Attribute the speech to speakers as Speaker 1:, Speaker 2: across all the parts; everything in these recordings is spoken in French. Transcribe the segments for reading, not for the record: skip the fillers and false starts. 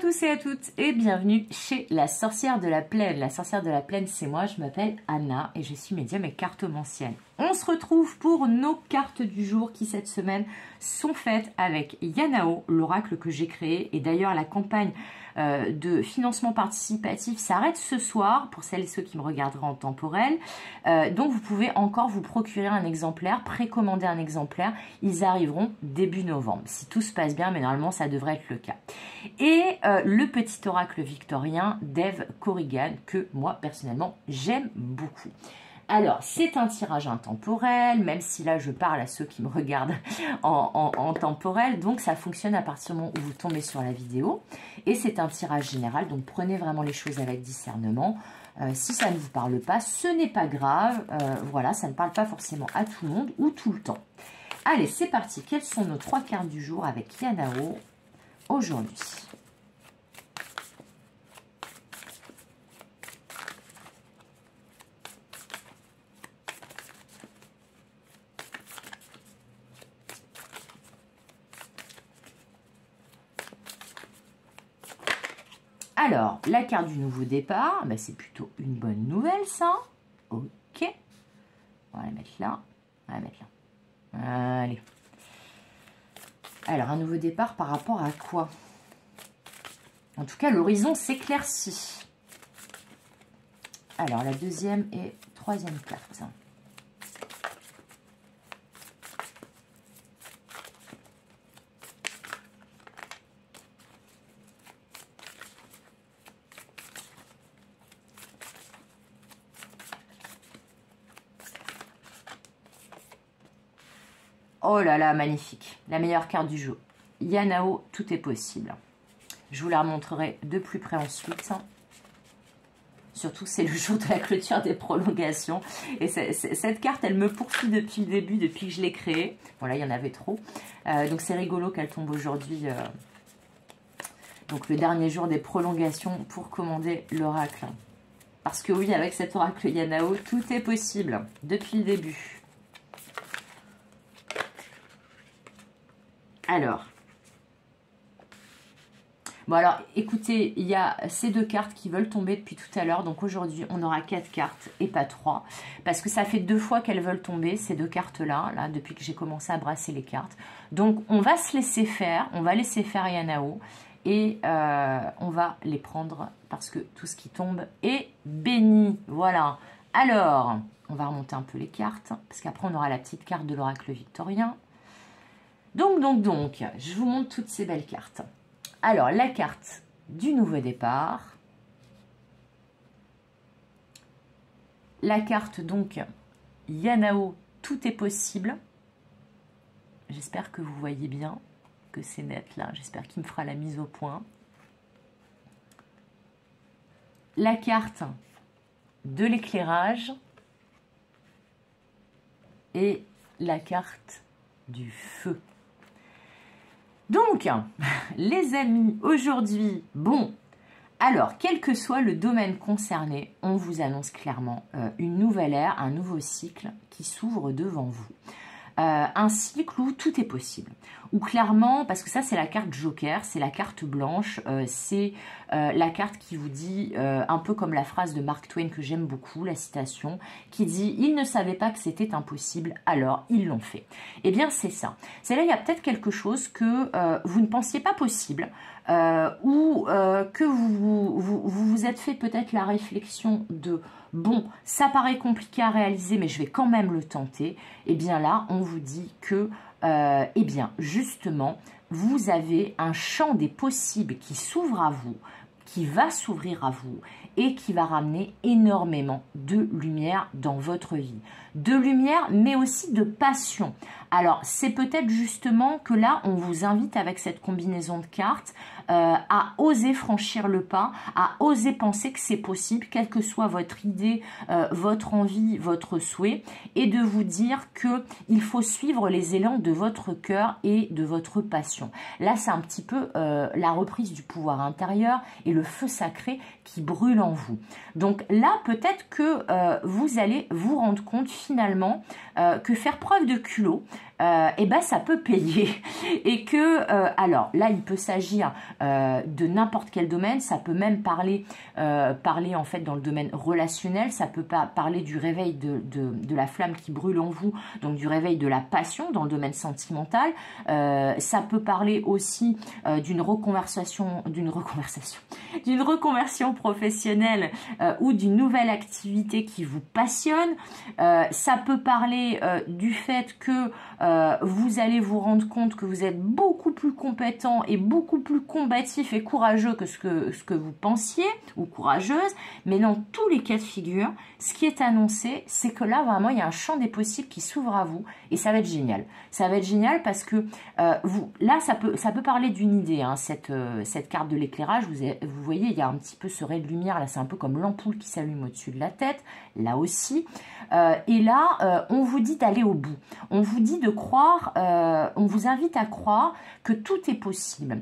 Speaker 1: tous et à toutes et bienvenue chez la sorcière de la plaine. La sorcière de la plaine, c'est moi, je m'appelle Anna et je suis médium et cartomancienne. On se retrouve pour nos cartes du jour qui cette semaine sont faites avec Yanao, l'oracle que j'ai créé. Et d'ailleurs la campagne de financement participatif s'arrête ce soir pour celles et ceux qui me regarderaient en temporel. Donc vous pouvez encore vous procurer un exemplaire, précommander un exemplaire. Ils arriveront début novembre, si tout se passe bien, mais normalement ça devrait être le cas. Et le petit oracle victorien d'Eve Corrigan que moi personnellement j'aime beaucoup. Alors, c'est un tirage intemporel, même si là, je parle à ceux qui me regardent en temporel. Donc, ça fonctionne à partir du moment où vous tombez sur la vidéo. Et c'est un tirage général, donc prenez vraiment les choses avec discernement. Si ça ne vous parle pas, ce n'est pas grave. Voilà, ça ne parle pas forcément à tout le monde ou tout le temps. Allez, c'est parti. Quelles sont nos 3 cartes du jour avec Yanao aujourd'hui ? Alors, la carte du nouveau départ, bah, c'est plutôt une bonne nouvelle, ça. Ok. On va la mettre là. On va la mettre là. Allez. Alors, un nouveau départ par rapport à quoi? En tout cas, l'horizon s'éclaircit. Alors, la deuxième et troisième carte. Oh là là, magnifique. La meilleure carte du jeu. Yanao, tout est possible. Je vous la remontrerai de plus près ensuite. Surtout, c'est le jour de la clôture des prolongations. Et cette carte, elle me poursuit depuis le début, depuis que je l'ai créée. Voilà, il y en avait trop. Donc, c'est rigolo qu'elle tombe aujourd'hui. Donc, le dernier jour des prolongations pour commander l'oracle. Parce que oui, avec cet oracle Yanao, tout est possible depuis le début. Alors, bon alors, écoutez, il y a ces 2 cartes qui veulent tomber depuis tout à l'heure. Donc aujourd'hui, on aura 4 cartes et pas 3. Parce que ça fait 2 fois qu'elles veulent tomber, ces 2 cartes-là, là, depuis que j'ai commencé à brasser les cartes. Donc, on va se laisser faire. On va laisser faire Yanao. Et on va les prendre parce que tout ce qui tombe est béni. Voilà. Alors, on va remonter un peu les cartes. Parce qu'après, on aura la petite carte de l'oracle victorien. Donc, je vous montre toutes ces belles cartes. Alors, la carte du nouveau départ. La carte, donc, Yanao, tout est possible. J'espère que vous voyez bien, que c'est net, là. J'espère qu'il me fera la mise au point. La carte de l'éclairage. Et la carte du feu. Donc, les amis, aujourd'hui, bon, alors, quel que soit le domaine concerné, on vous annonce clairement une nouvelle ère, un nouveau cycle qui s'ouvre devant vous. Un cycle où tout est possible. Où clairement, parce que ça c'est la carte Joker, c'est la carte blanche, c'est la carte qui vous dit, un peu comme la phrase de Mark Twain que j'aime beaucoup, la citation, qui dit « Ils ne savaient pas que c'était impossible, alors ils l'ont fait ». Eh bien c'est ça. C'est là, il y a peut-être quelque chose que vous ne pensiez pas possible, ou que vous êtes fait peut-être la réflexion de « Bon, ça paraît compliqué à réaliser, mais je vais quand même le tenter ». Eh bien là, on vous dit que, eh bien, justement, vous avez un champ des possibles qui s'ouvre à vous, qui va s'ouvrir à vous et qui va ramener énormément de lumière dans votre vie. De lumière, mais aussi de passion. Alors, c'est peut-être justement que là, on vous invite avec cette combinaison de cartes à oser franchir le pas, à oser penser que c'est possible, quelle que soit votre idée, votre envie, votre souhait, et de vous dire qu'il faut suivre les élans de votre cœur et de votre passion. Là, c'est un petit peu la reprise du pouvoir intérieur et le feu sacré qui brûle en vous. Donc là, peut-être que vous allez vous rendre compte finalement que faire preuve de culot, et ben ça peut payer. Et que, alors là, il peut s'agir de n'importe quel domaine, ça peut même parler en fait dans le domaine relationnel, ça peut parler du réveil de la flamme qui brûle en vous, donc du réveil de la passion dans le domaine sentimental, ça peut parler aussi d'une reconversion professionnelle ou d'une nouvelle activité qui vous passionne. Ça peut parler du fait que vous allez vous rendre compte que vous êtes beaucoup plus compétent et beaucoup plus combatif et courageux que ce que vous pensiez, ou courageuse. Mais dans tous les cas de figure, ce qui est annoncé, c'est que là, vraiment, il y a un champ des possibles qui s'ouvre à vous, et ça va être génial. Ça va être génial parce que là, ça peut parler d'une idée, hein, cette carte de l'éclairage. Vous voyez, il y a un petit peu ce ray de lumière, là, c'est un peu comme l'ampoule qui s'allume au-dessus de la tête, là aussi. Et là, on vous dit d'aller au bout. On vous dit de croire, on vous invite à croire que tout est possible.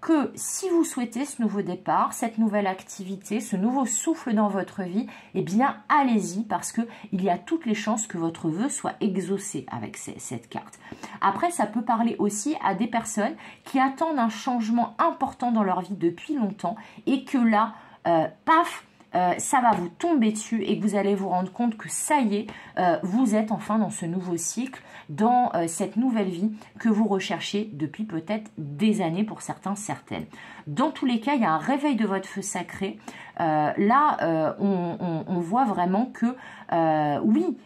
Speaker 1: Que si vous souhaitez ce nouveau départ, cette nouvelle activité, ce nouveau souffle dans votre vie, eh bien, allez-y, parce qu'il y a toutes les chances que votre vœu soit exaucé avec cette carte. Après, ça peut parler aussi à des personnes qui attendent un changement important dans leur vie depuis longtemps et que là, paf, ça va vous tomber dessus et que vous allez vous rendre compte que ça y est, vous êtes enfin dans ce nouveau cycle, dans cette nouvelle vie que vous recherchez depuis peut-être des années pour certains, certaines. Dans tous les cas, il y a un réveil de votre feu sacré. Là, on voit vraiment que oui,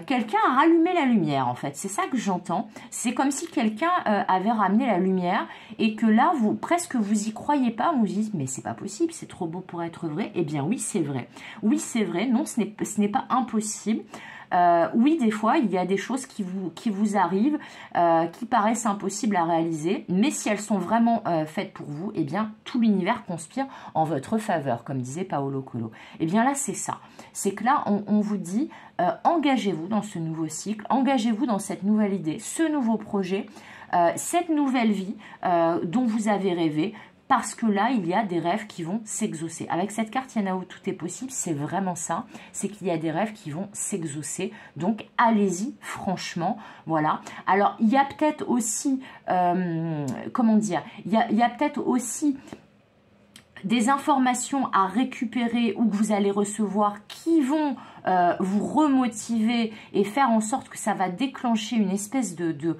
Speaker 1: quelqu'un a rallumé la lumière en fait, c'est ça que j'entends. C'est comme si quelqu'un avait ramené la lumière et que là, presque vous y croyez pas, vous vous dites mais c'est pas possible, c'est trop beau pour être vrai. Eh bien oui, c'est vrai. Oui, c'est vrai, non, ce n'est pas impossible. Oui, des fois, il y a des choses qui vous arrivent, qui paraissent impossibles à réaliser, mais si elles sont vraiment faites pour vous, eh bien, tout l'univers conspire en votre faveur, comme disait Paolo Coelho. Eh bien là, c'est ça. C'est que là, on vous dit, engagez-vous dans ce nouveau cycle, engagez-vous dans cette nouvelle idée, ce nouveau projet, cette nouvelle vie dont vous avez rêvé, parce que là, il y a des rêves qui vont s'exaucer. Avec cette carte Yana où tout est possible, c'est vraiment ça. C'est qu'il y a des rêves qui vont s'exaucer. Donc, allez-y, franchement. Voilà. Alors, il y a peut-être aussi, comment dire, il y a peut-être aussi des informations à récupérer ou que vous allez recevoir qui vont vous remotiver et faire en sorte que ça va déclencher une espèce de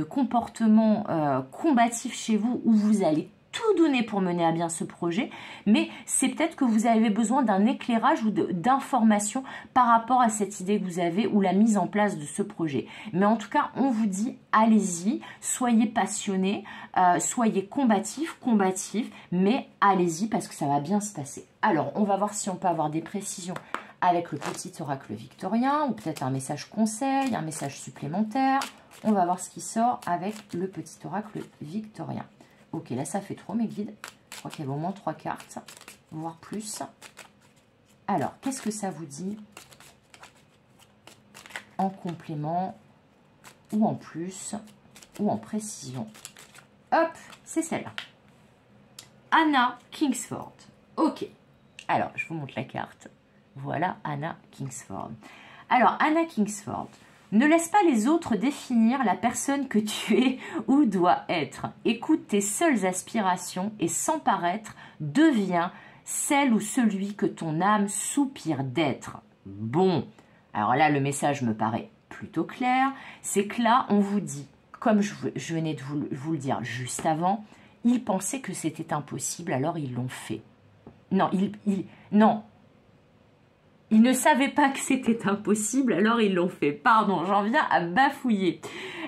Speaker 1: comportement combatif chez vous où vous allez tout donner pour mener à bien ce projet, mais c'est peut-être que vous avez besoin d'un éclairage ou d'informations par rapport à cette idée que vous avez ou la mise en place de ce projet. Mais en tout cas, on vous dit, allez-y, soyez passionnés, soyez combatifs, mais allez-y parce que ça va bien se passer. Alors, on va voir si on peut avoir des précisions avec le petit oracle victorien ou peut-être un message conseil, un message supplémentaire. On va voir ce qui sort avec le petit oracle victorien. Ok, là, ça fait trop, mes guides. Je crois qu'il y avait au moins 3 cartes, voire plus. Alors, qu'est-ce que ça vous dit en complément ou en plus ou en précision? Hop, c'est celle-là. Anna Kingsford. Ok. Alors, je vous montre la carte. Voilà Anna Kingsford. Alors, Anna Kingsford. Ne laisse pas les autres définir la personne que tu es ou dois être. Écoute tes seules aspirations et sans paraître, deviens celle ou celui que ton âme soupire d'être. Bon, alors là, le message me paraît plutôt clair. C'est que là, on vous dit, comme je venais de vous le dire juste avant, ils pensaient que c'était impossible, alors ils l'ont fait. Non, non. Ils ne savaient pas que c'était impossible, alors ils l'ont fait. Pardon, j'en viens à bafouiller.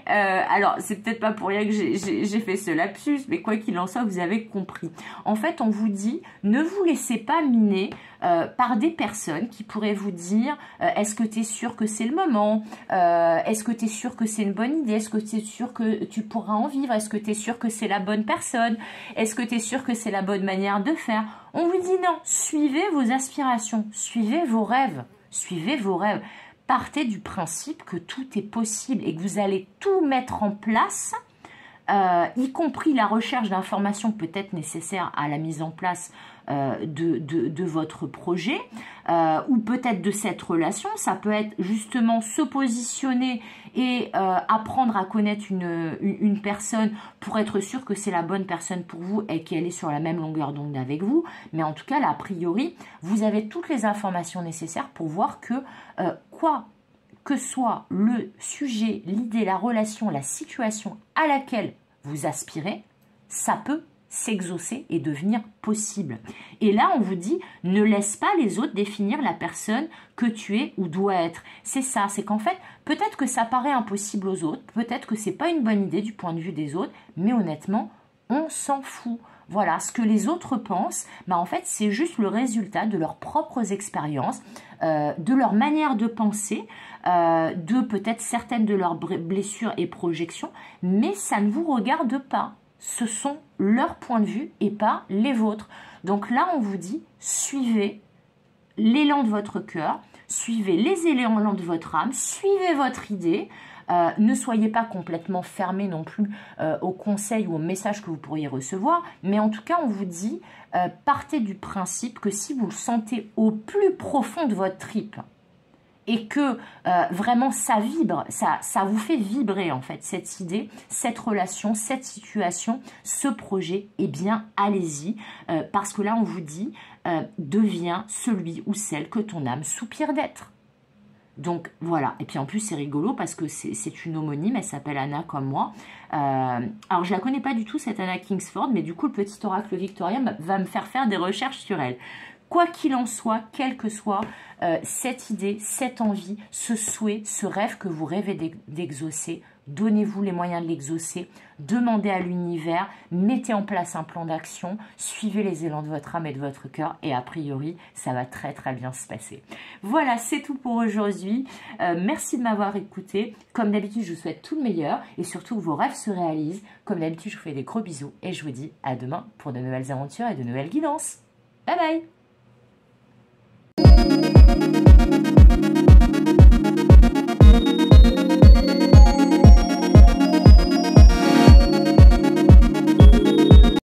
Speaker 1: Alors, c'est peut-être pas pour rien que j'ai fait ce lapsus, mais quoi qu'il en soit, vous avez compris. En fait, on vous dit, ne vous laissez pas miner par des personnes qui pourraient vous dire, est-ce que tu es sûr que c'est le moment? Est-ce que tu es sûr que c'est une bonne idée? Est-ce que tu es sûr que tu pourras en vivre? Est-ce que tu es sûr que c'est la bonne personne? Est-ce que tu es sûr que c'est la bonne manière de faire? On vous dit non, suivez vos aspirations, suivez vos rêves, suivez vos rêves. Partez du principe que tout est possible et que vous allez tout mettre en place y compris la recherche d'informations peut-être nécessaires à la mise en place de votre projet, ou peut-être de cette relation. Ça peut être justement se positionner et apprendre à connaître une personne pour être sûr que c'est la bonne personne pour vous et qu'elle est sur la même longueur d'onde avec vous. Mais en tout cas, là, a priori, vous avez toutes les informations nécessaires pour voir que quoi que soit le sujet, l'idée, la relation, la situation à laquelle vous aspirez, ça peut s'exaucer et devenir possible. Et là, on vous dit, ne laisse pas les autres définir la personne que tu es ou dois être. C'est ça, c'est qu'en fait, peut-être que ça paraît impossible aux autres, peut-être que c'est pas une bonne idée du point de vue des autres, mais honnêtement, on s'en fout. Voilà, ce que les autres pensent, bah en fait, c'est juste le résultat de leurs propres expériences, de leur manière de penser, de peut-être certaines de leurs blessures et projections, mais ça ne vous regarde pas. Ce sont leurs points de vue et pas les vôtres. Donc là, on vous dit, suivez l'élan de votre cœur, suivez les élans de votre âme, suivez votre idée. Ne soyez pas complètement fermé non plus aux conseils ou aux messages que vous pourriez recevoir, mais en tout cas, on vous dit, partez du principe que si vous le sentez au plus profond de votre trip et que vraiment ça vibre, ça vous fait vibrer en fait, cette idée, cette relation, cette situation, ce projet, eh bien, allez-y, parce que là, on vous dit, deviens celui ou celle que ton âme soupire d'être. Donc voilà, et puis en plus c'est rigolo parce que c'est une homonyme, elle s'appelle Anna comme moi. Alors je la connais pas du tout cette Anna Kingsford, mais du coup le petit oracle victorien va me faire des recherches sur elle. Quoi qu'il en soit, quelle que soit cette idée, cette envie, ce souhait, ce rêve que vous rêvez d'exaucer, donnez-vous les moyens de l'exaucer, demandez à l'univers, mettez en place un plan d'action, suivez les élans de votre âme et de votre cœur et a priori, ça va très très bien se passer. Voilà, c'est tout pour aujourd'hui. Merci de m'avoir écouté. Comme d'habitude, je vous souhaite tout le meilleur et surtout que vos rêves se réalisent. Comme d'habitude, je vous fais des gros bisous et je vous dis à demain pour de nouvelles aventures et de nouvelles guidances. Bye bye!